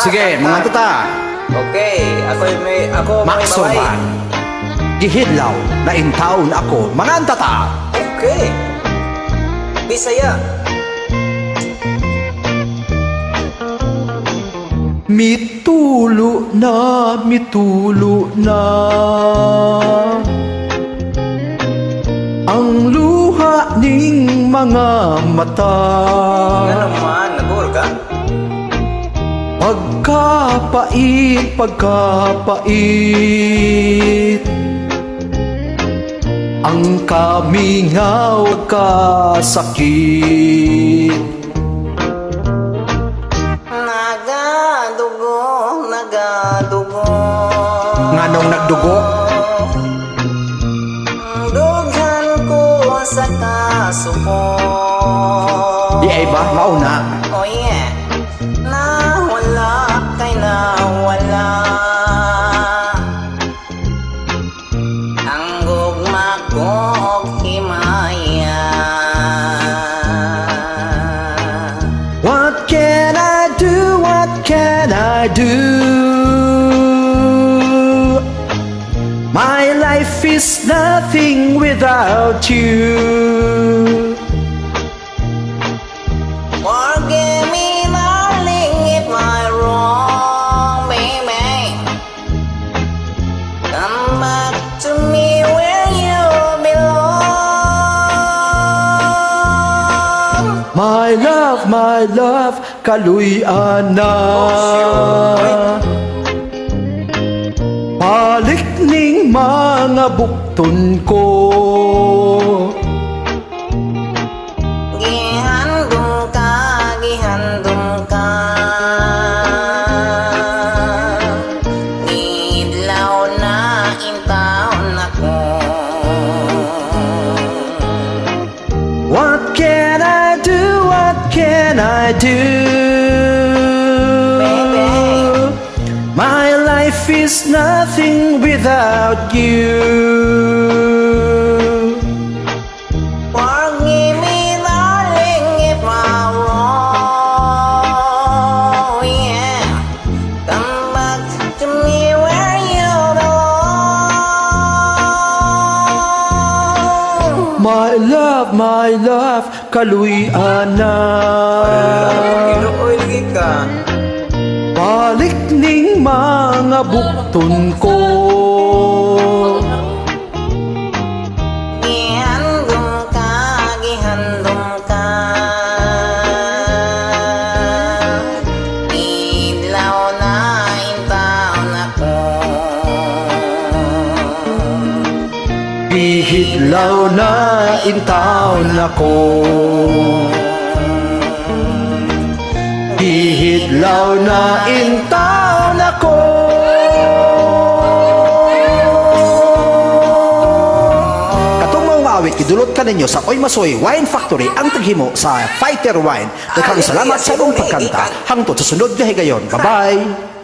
Sige, mga tata. Okay, ako may baway. Maxoman. Gihedlaw na intawon ako, mga tata. Okay. Bisaya. Mitulo na ang luha ning mga mata. Nga naman, nagul ka? Pagkapait ang kamingaw kasakit. Nagadugo. Nganong nagdugo? Dughan ko sa kasuko. Di ay ba? Mauna. Oh yeah. Nawala kay nawala. Ang gugma ko og himaya. What can I do? What can I do? My life is nothing without you. Forgive me, darling, if I'm wrong, baby. Come back to me where you belong. My love, kaluy-an na. Balik ning mga bukton ko. Gihandom ka. Gihedlaw na intawon ako. What can I do? What can I do? Baby. My life is nothing without you. Forgive me, darling, if I'm wrong. Yeah. Come back to me where you belong. My love, kaluy-an na. Inuoy ka. Balik ning mga bukton ko. Gihandom ka. Gihedlaw na intawon ako. Gihedlaw na intawon ako. Gihedlaw na intawon ako. Katong mga awit gidulot ka ninyo sa Oy Masoy Wine Factory ang taghimo sa Fighter Wine. Daghang salamat sa imong pagkanta. Hangtod sa sunod nga higayon. Bye-bye.